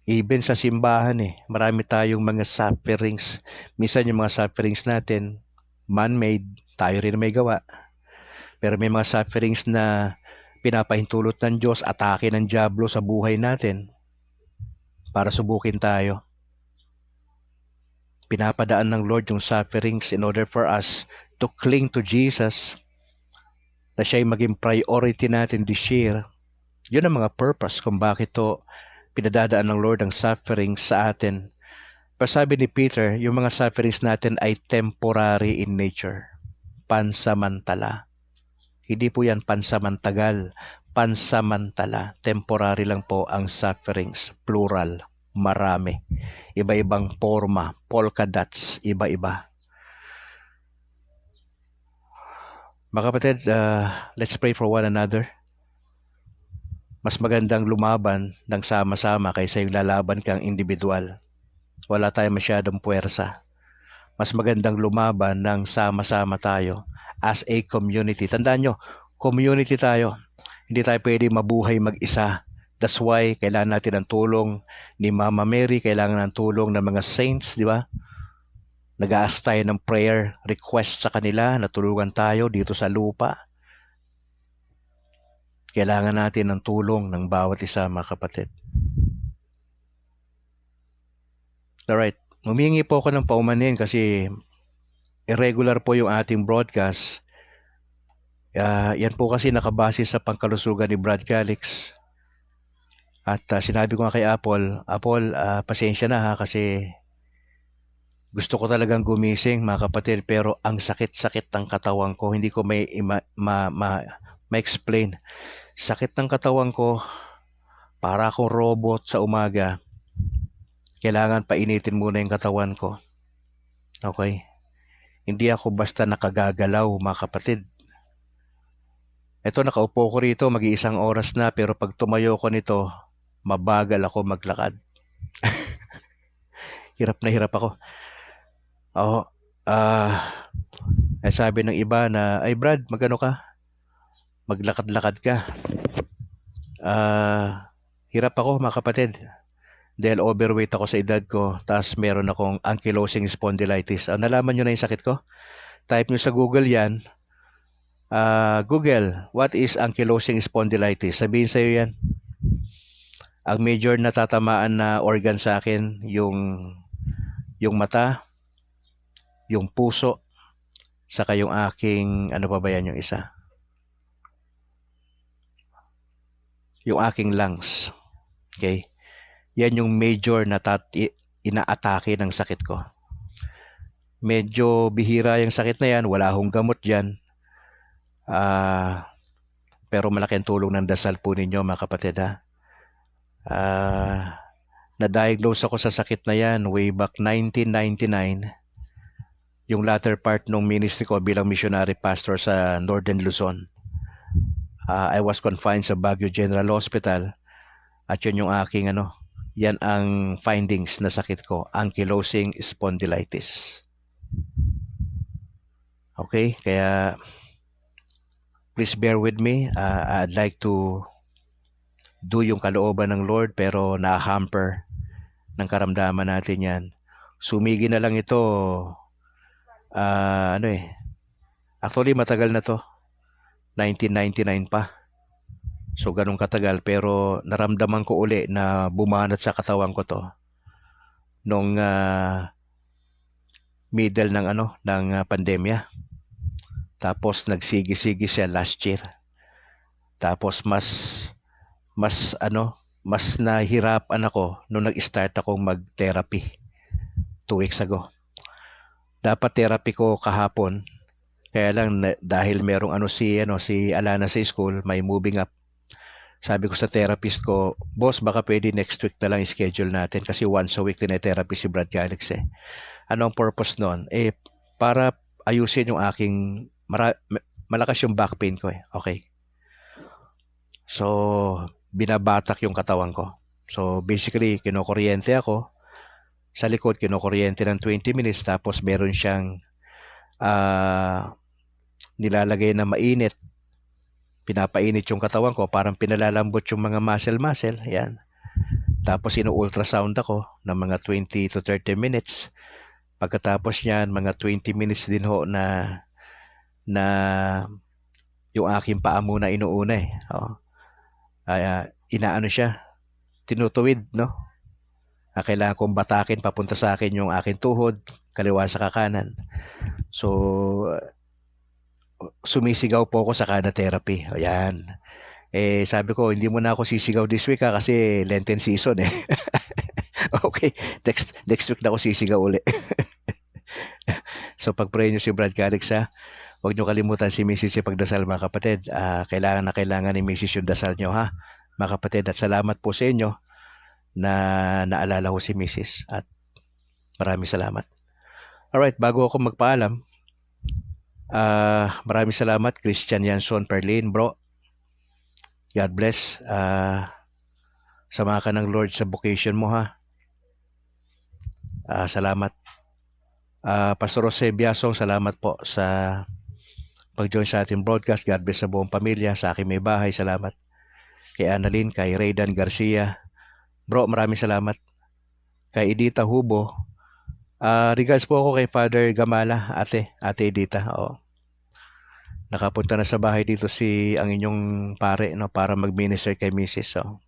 even sa simbahan marami tayong mga sufferings. Minsan yung mga sufferings natin, man-made, tayo rin may gawa. Pero may mga sufferings na pinapahintulot ng Diyos, atake ng dyablo sa buhay natin para subukin tayo. Pinapadaan ng Lord yung sufferings in order for us to cling to Jesus, na siya'y maging priority natin this year. Yun ang mga purpose kung bakit to pinadadaan ng Lord ang sufferings sa atin. Pero sabi ni Peter, yung mga sufferings natin ay temporary in nature. Pansamantala. Hindi po yan pansamantagal. Pansamantala. Temporary lang po ang sufferings. Plural. Marami. Iba-ibang forma. Polka dots. Iba-iba. Mga kapatid, let's pray for one another. Mas magandang lumaban ng sama-sama kaysa yung lalaban kang individual. Wala tayong masyadong puwersa. Mas magandang lumaban ng sama-sama tayo as a community. Tandaan nyo, community tayo. Hindi tayo pwede mabuhay mag-isa. That's why kailangan natin ng tulong ni Mama Mary, kailangan ng tulong ng mga saints, di ba? Nag-aas tayo ng prayer request sa kanila na tulungan tayo dito sa lupa. Kailangan natin ng tulong ng bawat isa, mga kapatid. Alright, humingi po ako ng paumanin kasi irregular po yung ating broadcast. Yan po kasi nakabase sa pangkalusugan ni Brad Calix. At sinabi ko nga kay Apple, pasensya na kasi gusto ko talagang gumising, mga kapatid, pero ang sakit-sakit ng katawan ko, hindi ko may ma-explain. Sakit ng katawan ko, para akong robot sa umaga. Kailangan painitin muna yung katawan ko. Okay? Hindi ako basta nakagagalaw, mga kapatid. Ito, nakaupo ko rito, mag-iisang oras na, pero pag tumayo ko nito, mabagal ako maglakad. Hirap na hirap ako. Sabi ng iba na, ay Brad, magano ka? Maglakad-lakad ka. Hirap ako, mga kapatid. Dahil overweight ako sa edad ko, tapos meron akong ankylosing spondylitis. Nalaman nyo na yung sakit ko? Type nyo sa Google yan. Google, what is ankylosing spondylitis? Sabihin sa'yo yan. Ang major na tatamaan na organ sa akin, yung mata, yung puso, saka yung aking, ano pa ba yan yung isa? Yung aking lungs. Okay? Yan yung major na inaatake ng sakit ko. Medyo bihira yung sakit na yan, wala akong gamot dyan. Pero malaki ang tulong ng dasal po ninyo, mga kapatid, ha? Na-diagnose ako sa sakit na yan way back 1999. Yung latter part ng ministry ko bilang missionary pastor sa Northern Luzon. I was confined sa Baguio General Hospital. At yun yung aking yan ang findings na sakit ko, ankylosing spondylitis. Okay, kaya please bear with me. I'd like to do yung kalooban ng Lord pero na-hamper ng karamdaman natin yan. Sumigi na lang ito. Actually matagal na to. 1999 pa. So ganun katagal pero naramdaman ko uli na bumanat sa katawan ko to nung middle ng pandemya. Tapos nagsigi-sigi siya last year. Tapos mas nahirapan ako nung nag-start akong mag-therapy 2 weeks ago. Dapat therapy ko kahapon. Kaya lang dahil merong si Alana sa school, may moving up. Sabi ko sa therapist ko, boss, baka pwede next week na lang schedule natin kasi once a week din ay therapy si Brad Calix Ano ang purpose nun? Para ayusin yung aking malakas yung back pain ko eh. Okay. So, binabatak yung katawan ko. So, basically, kinokuryente ako. Sa likod, kinokuryente ng 20 minutes. Tapos, meron siyang nilalagay na mainit. Pinapainit yung katawan ko. Parang pinalalambot yung mga muscle. Yan. Tapos, ino-ultrasound ako ng mga 20 to 30 minutes. Pagkatapos niyan, mga 20 minutes din ho na yung aking paa muna inuuna eh. Inaano siya, tinutuwid, no? Kailangan kong batakin papunta sa akin yung aking tuhod, kaliwa sa kakanan. So, sumisigaw po ako sa kada therapy. Ayan. Sabi ko, hindi mo na ako sisigaw this week kasi Lenten season eh. Okay, next week na ako sisigaw uli. So, pag-pray nyo si Brad Calix ha. Huwag nyo kalimutan si Mrs. Ipagdasal mga kapatid. Kailangan ni Mrs. yung dasal nyo ha, mga kapatid. At salamat po sa inyo na naalala ko si Mrs. At maraming salamat. Alright, bago ako magpaalam, maraming salamat Christian Yanson Perlin, bro. God bless. Sama ka ng Lord sa vocation mo ha. Salamat. Pastor Jose Biasong, salamat po sa pag-join sa ating broadcast. God bless sa buong pamilya, sa aking may bahay, salamat. Kay Annalyn, kay Raydan Garcia, bro, maraming salamat. Kay Edita Hubo, regards po ako kay Father Gamala, ate Edita. Nakapunta na sa bahay dito ang inyong pare, no, para mag-minister kay Mrs. So,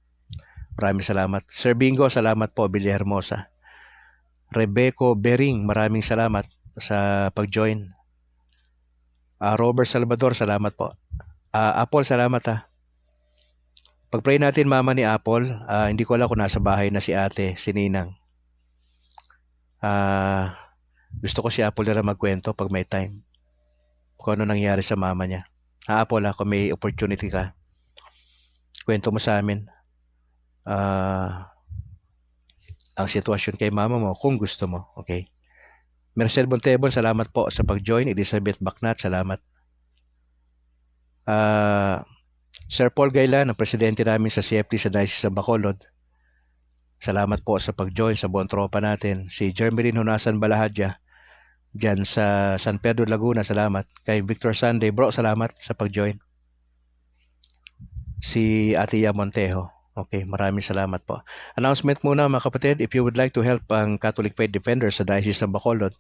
maraming salamat. Sir Bingo, salamat po, Villahermosa. Rebeco Bering, maraming salamat sa pag-join. Robert Salvador, salamat po. Apple, salamat ha. Pag-pray natin mama ni Apple, hindi ko alam kung nasa bahay na si ate, si Ninang. Gusto ko si Apple na magkwento pag may time. Kung ano nangyari sa mama niya. Apple, kung may opportunity ka, kwento mo sa amin ang sitwasyon kay mama mo kung gusto mo. Okay? Merced Montebon, salamat po sa pag-join. Elizabeth Bacnat, salamat. Sir Paul Gailan, ang presidente namin sa CFD sa Diocese ng Bacolod. Salamat po sa pag-join sa buong tropa natin. Si Jermeline Hunasan Balahadya, dyan sa San Pedro, Laguna, salamat. Kay Victor Sunday, bro, salamat sa pag-join. Si Atia Montejo. Okay, maraming salamat po. Announcement muna mga kapatid, if you would like to help ang Catholic Faith Defenders sa Diocese ng Bacolod,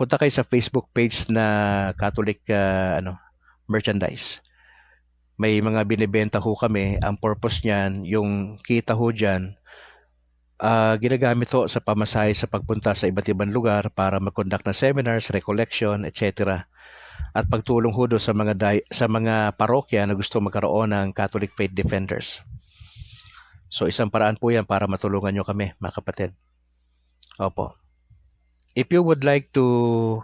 punta kayo sa Facebook page na Catholic merchandise. May mga binibenta ho kami. Ang purpose niyan, yung kita ho dyan, ginagamit ho sa pamasahe sa pagpunta sa iba't ibang lugar para mag-conduct na seminars, recollection, etc. At pagtulong ho sa mga parokya na gusto magkaroon ng Catholic Faith Defenders. So, isang paraan po yan para matulungan nyo kami, mga kapatid. Opo. If you would like to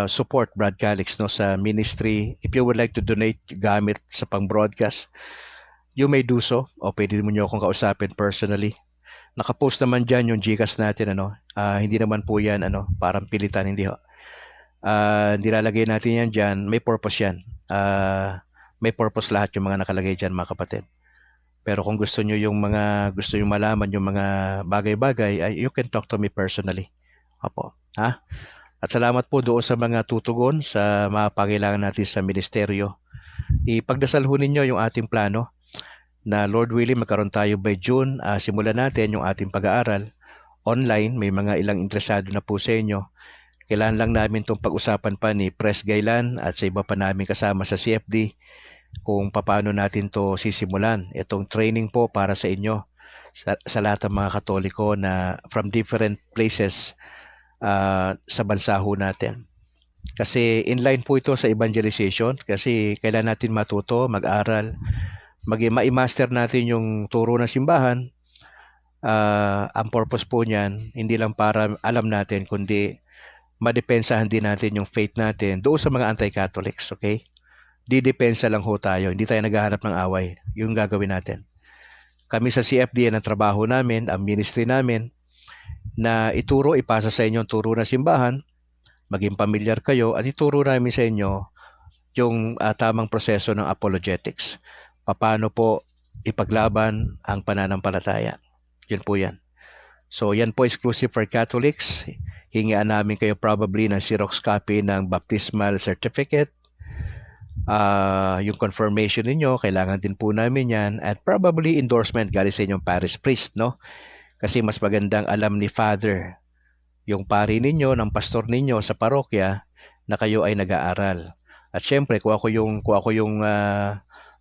support Brad Calix sa ministry, if you would like to donate gamit sa pang-broadcast, you may do so. O pwede mo nyo akong kausapin personally. Nakapost naman dyan yung Gcash natin. Hindi naman po yan parang pilitan. Hindi ho. Nilalagay natin yan dyan. May purpose yan. May purpose lahat yung mga nakalagay dyan, mga kapatid. Pero kung gusto nyo gusto nyo malaman yung mga bagay-bagay, you can talk to me personally. Opo. Ha? At salamat po doon sa mga tutugon sa mga pangailangan natin sa ministeryo. Ipagdasal ho ninyo yung ating plano na Lord willing magkaroon tayo by June. Simulan natin yung ating pag-aaral online. May mga ilang interesado na po sa inyo. Kailangan lang namin itong pag-usapan pa ni Pres Gailan at sa iba pa namin kasama sa CFD kung paano natin to sisimulan. Itong training po para sa inyo, sa lahat ng mga Katoliko na from different places sa bansa ho natin. Kasi inline po ito sa evangelization kasi kailangan natin matuto, mag-aral, ma-master natin yung turo ng simbahan. Ang purpose po niyan, hindi lang para alam natin, kundi madepensahan din natin yung faith natin doon sa mga anti-Catholics, okay? Didepensa lang ho tayo. Hindi tayo naghahanap ng away. Yung gagawin natin. Kami sa CFD ang trabaho namin, ang ministry namin, na ipasa sa inyo ang turo ng simbahan, maging pamilyar kayo, at ituro namin sa inyo yung tamang proseso ng apologetics. Paano po ipaglaban ang pananampalataya. Yun po yan. So yan po exclusive for Catholics. Hingian namin kayo probably ng Xerox copy ng baptismal certificate. Yung confirmation ninyo, kailangan din po namin yan. At probably endorsement galing sa inyong parish priest, no? Kasi mas magandang alam ni Father, yung pari ninyo, ng pastor ninyo sa parokya, na kayo ay nag-aaral. At syempre, kung ako yung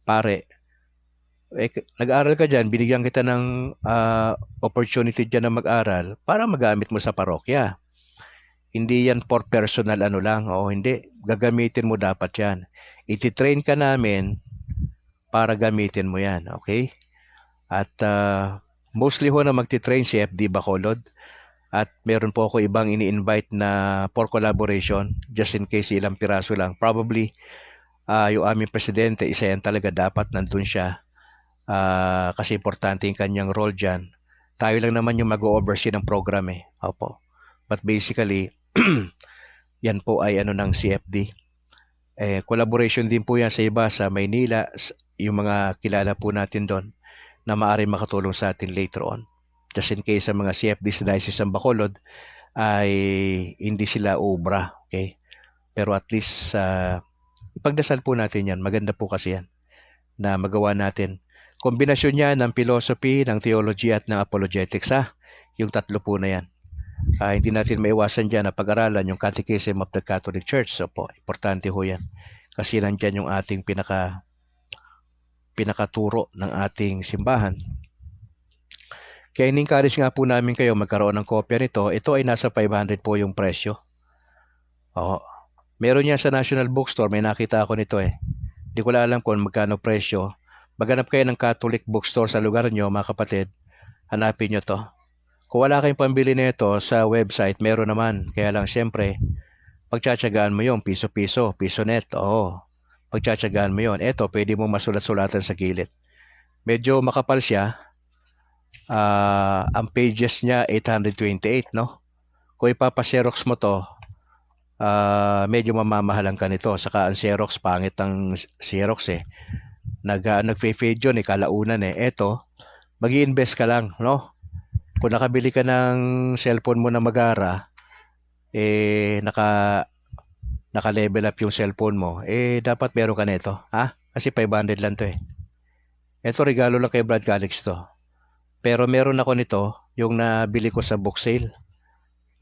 pare, nag-aaral ka dyan, binigyan kita ng opportunity dyan na mag-aral para magamit mo sa parokya. Hindi yan for personal lang. Hindi. Gagamitin mo dapat yan. Iti-train ka namin para gamitin mo yan. Okay? At mostly ho na magti-train si FD Bacolod. At meron po ako ibang ini-invite na for collaboration just in case ilang piraso lang. Probably yung aming presidente, isa yan talaga dapat nandun siya. Kasi importante yung kanyang role dyan. Tayo lang naman yung mag-oversee ng program eh. Opo. But basically, yan po ay ng CFD. Collaboration din po yan sa iba sa Maynila, yung mga kilala po natin doon na maaaring makatulong sa atin later on. Just in case sa mga CFD sa Diocese ng Bacolod ay hindi sila obra. Okay? Pero at least ipagdasal po natin yan. Maganda po kasi yan na magawa natin. Kombinasyon niya ng philosophy, ng theology at ng apologetics. Yung tatlo po na yan. Hindi natin maiwasan dyan na pag-aralan yung Catechism of the Catholic Church. So po, importante ho yan. Kasi nandyan yung ating pinakaturo ng ating simbahan. Kaya in-encourage nga po namin kayo magkaroon ng kopya nito. Ito ay nasa 500 po yung presyo. Meron yan sa National Bookstore. May nakita ako nito eh. Hindi ko alam kung magkano presyo. Maghanap kayo ng Catholic bookstore sa lugar nyo, mga kapatid. Hanapin nyo to. Kung wala kayong pambili nito sa website, meron naman. Kaya lang, siyempre, pagtsatsagaan mo yung piso-piso, piso net. Pagtsatsagaan mo yon. Ito, pwede mo masulat-sulatan sa gilid. Medyo makapal siya. Ang pages niya, 828, no? Kung ipapa-Xerox mo to, medyo mamamahalan ka nito. Saka ang Xerox, pangit ang Xerox eh. Nag-fade yun eh, kalaunan eh. Ito, mag-i-invest ka lang, no? Kung nakabili ka ng cellphone mo na Magara, naka-level up yung cellphone mo, dapat meron ka nito. Kasi 500 lang to eh. Ito, regalo lang kay Brad Calix to. Pero meron ako nito, yung nabili ko sa book sale.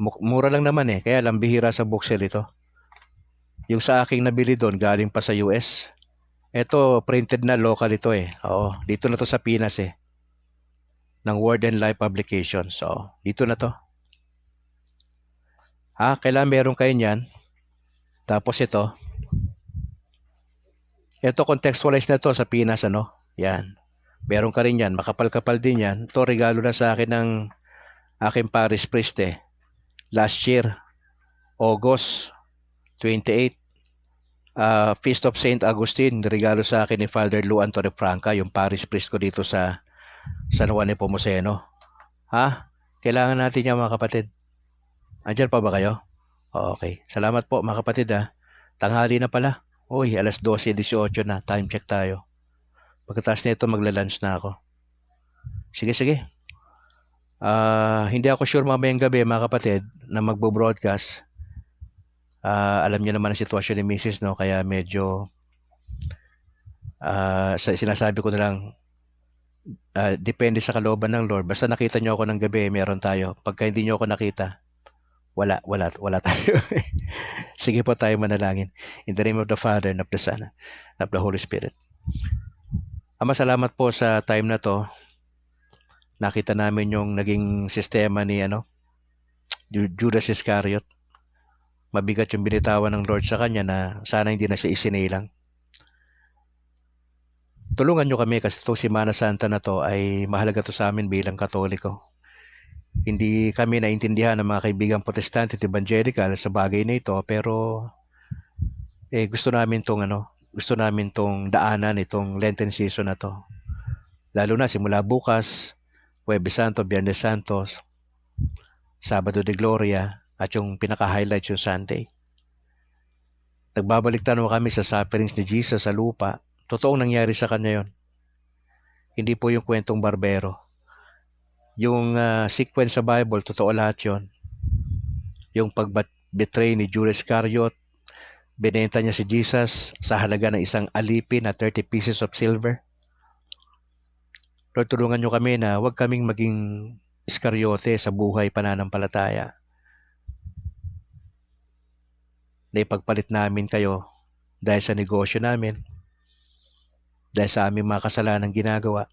Mura lang naman eh, kaya lang bihira sa book sale ito. Yung sa aking nabili doon, galing pa sa US. Ito, printed na local ito eh. Dito na to sa Pinas eh. Ng Word and Life Publication. So, dito na to. Kailangan meron kayo niyan. Tapos ito. Ito, contextualize na to sa Pinas, Yan. Meron ka rin yan. Makapal-kapal din yan. Ito, regalo na sa akin ng aking parish priest eh. Last year, August 28, Feast of Saint Augustine, regalo sa akin ni Father Luan Torrefranca, yung parish priest ko dito sa San Juan Nepomuceno. Kailangan natin yan mga kapatid. Andiyan pa ba kayo? Okay. Salamat po mga kapatid Tanghali na pala. Uy, alas 12:18 na. Time check tayo. Pagkatapos nito magla-lunch na ako. Sige. Hindi ako sure mamayang gabi mga kapatid na magbo-broadcast. Alam niyo naman ang sitwasyon ni Mrs. no? Kaya medyo sinasabi ko na lang depende sa kalooban ng Lord. Basta nakita niyo ako ng gabi, meron tayo. Pagka hindi niyo ako nakita, wala tayo. Sige po tayo manalangin. In the name of the Father, and of the Son, and of the Holy Spirit. Ama, salamat po sa time na to. Nakita namin yung naging sistema ni Judas Iscariot. Mabigat yung binitawan ng Lord sa kanya na sana hindi na siya isinilang. Tulungan nyo kami kasi itong Semana Santa na to ay mahalaga to sa amin bilang Katoliko. Hindi kami naintindihan ng mga kaibigang Protestante at Evangelical sa bagay na ito, pero gusto namin tong daanan itong Lenten season na to. Lalo na simula bukas, Huwebes Santo, Biyernes Santo, Sabado de Gloria, at yung pinaka-highlights yung Sunday. Nagbabaliktad kami sa sufferings ni Jesus sa lupa. Totoong nangyari sa kanya yon. Hindi po yung kwentong barbero. Yung sequence sa Bible, totoo lahat yon. Yung pag-betray ni Judas Iscariot, binenta niya si Jesus sa halaga ng isang alipin na 30 pieces of silver. Lord, tulungan niyo kami na huwag kaming maging Iscariote sa buhay pananampalataya. Na ipagpalit namin kayo dahil sa negosyo namin, dahil sa aming mga kasalanang ginagawa.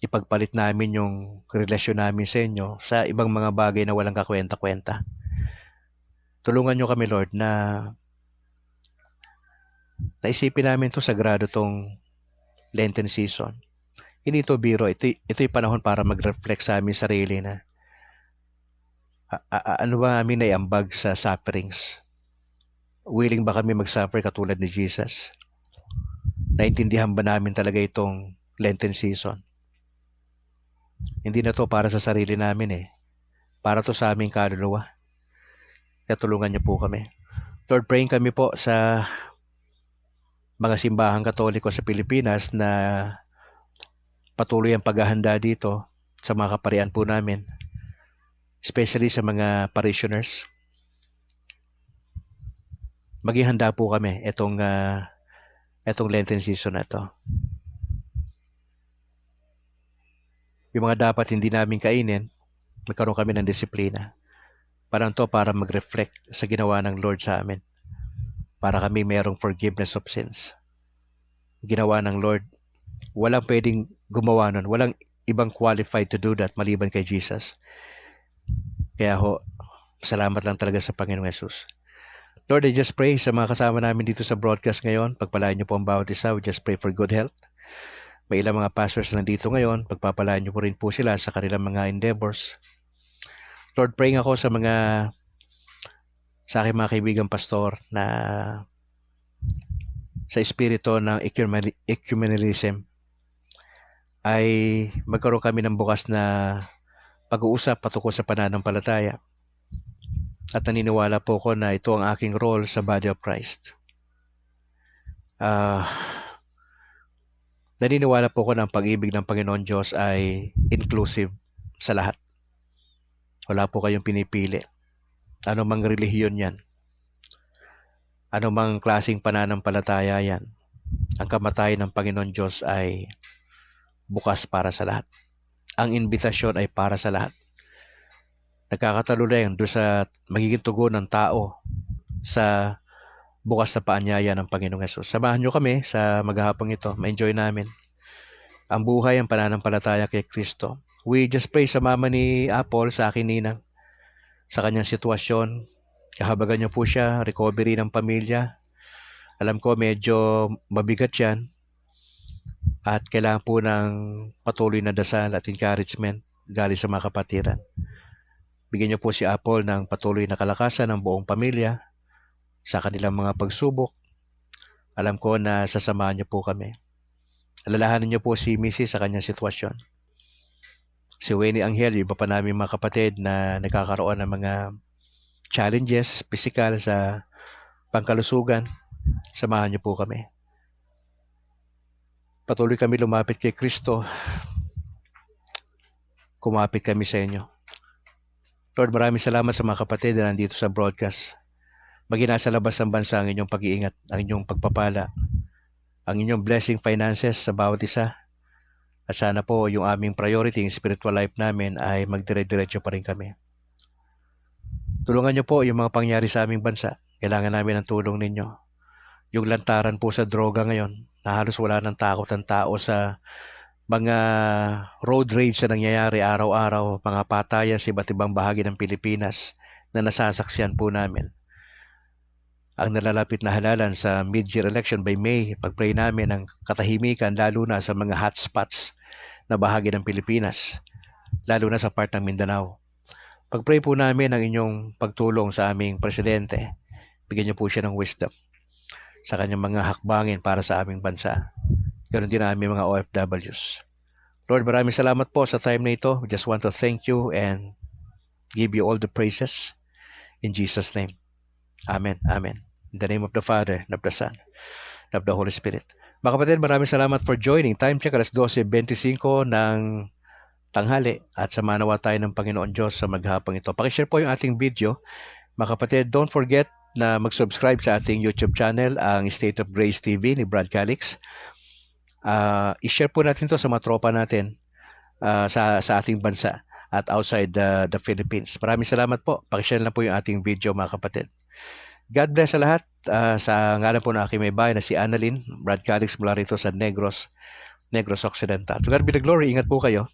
Ipagpalit namin yung relasyon namin sa inyo sa ibang mga bagay na walang kakwenta-kwenta. Tulungan niyo kami, Lord, na naisipin namin to sagrado tong Lenten season. Hindi ito biro. Ito'y panahon para mag-reflect sa aming sarili na ano ba amin na iambag sa sufferings? Willing ba kami mag-suffer katulad ni Jesus? Naintindihan ba namin talaga itong Lenten season? Hindi na to para sa sarili namin eh. Para to sa aming kaluluwa. Kaya tulungan niyo po kami. Lord, praying kami po sa mga simbahang Katoliko sa Pilipinas na patuloy ang paghahanda dito sa mga kaparian po namin. Especially sa mga parishioners. Maging handa po kami itong Lenten season na ito. Yung mga dapat hindi namin kainin, magkaroon kami ng disiplina. Parang to para mag-reflect sa ginawa ng Lord sa amin. Para kami mayroong forgiveness of sins. Ginawa ng Lord, walang pwedeng gumawa nun. Walang ibang qualified to do that maliban kay Jesus. Kaya salamat lang talaga sa Panginoong Jesus. Lord, I just pray sa mga kasama namin dito sa broadcast ngayon. Pagpalain niyo po ang bawat isa. We just pray for good health. May ilang mga pastors na nandito ngayon. Pagpapalain niyo po rin po sila sa kanilang mga endeavors. Lord, praying ako sa aking mga kaibigang pastor na sa espiritu ng ecumenism ay magkaroon kami ng bukas na pag-uusap patungkol sa pananampalataya. At naniniwala po ko na ito ang aking role sa body of Christ. Naniniwala po ko na ang pag-ibig ng Panginoon Diyos ay inclusive sa lahat. Wala po kayong pinipili. Ano mang relihiyon yan. Ano mang klaseng pananampalataya yan. Ang kamatayan ng Panginoon Diyos ay bukas para sa lahat. Ang invitasyon ay para sa lahat. Nagkakatalulay doon sa magiging tugon ng tao sa bukas na paanyaya ng Panginoong Hesus. Samahan nyo kami sa maghapong ito. Ma-enjoy namin ang buhay, ang pananampalataya kay Kristo. We just pray sa mama ni Apple, sa akin ninang, sa kanyang sitwasyon. Kahabagan niyo po siya, recovery ng pamilya. Alam ko medyo mabigat yan at kailangan po ng patuloy na dasal at encouragement galing sa mga kapatiran. Bigyan niyo po si Apple ng patuloy na kalakasan ng buong pamilya sa kanilang mga pagsubok. Alam ko na sasamahan niyo po kami. Alalahanin niyo po si Missy sa kanyang sitwasyon. Si Winnie Angel, iba pa namin mga kapatid na nagkakaroon ng mga challenges, physical sa pangkalusugan. Samahan niyo po kami. Patuloy kami lumapit kay Kristo. Kumapit kami sa inyo. Lord, maraming salamat sa mga kapatid na nandito sa broadcast. Maging nasa labas ng bansa ang inyong pag-iingat, ang inyong pagpapala, ang inyong blessing finances sa bawat isa. At sana po yung aming priority, yung spiritual life namin ay magdire-diretso pa rin kami. Tulungan niyo po yung mga pangyari sa aming bansa. Kailangan namin ng tulong ninyo. Yung lantaran po sa droga ngayon, na halos wala ng takot ang tao sa mga road rage na nangyayari araw-araw, mga patayan sa iba't ibang bahagi ng Pilipinas na nasasaksiyan po namin. Ang nalalapit na halalan sa mid-year election by May, pag-pray namin ng katahimikan lalo na sa mga hotspots na bahagi ng Pilipinas, lalo na sa part ng Mindanao. Pag-pray po namin ang inyong pagtulong sa aming presidente. Bigyan niyo po siya ng wisdom sa kanyang mga hakbangin para sa aming bansa. Ganon din ang aming mga OFWs. Lord, maraming salamat po sa time na ito. We just want to thank you and give you all the praises in Jesus' name. Amen. Amen. In the name of the Father, and of the Son, and of the Holy Spirit. Mga kapatid, maraming salamat for joining. Time check, alas 12:25 ng tanghali at samanawa tayo ng Panginoon Diyos sa maghapong ito. Pakishare po yung ating video. Mga kapatid, don't forget na mag-subscribe sa ating YouTube channel, ang State of Grace TV ni Brad Calix. I-share po natin to sa mga tropa natin sa ating bansa at outside the Philippines. Maraming salamat po. Pakishare na po yung ating video, mga kapatid. God bless sa lahat. Sa ngalan po na aking may bahay na si Annalyn, Brad Calix mula rito sa Negros Occidental. To God be the glory. Ingat po kayo.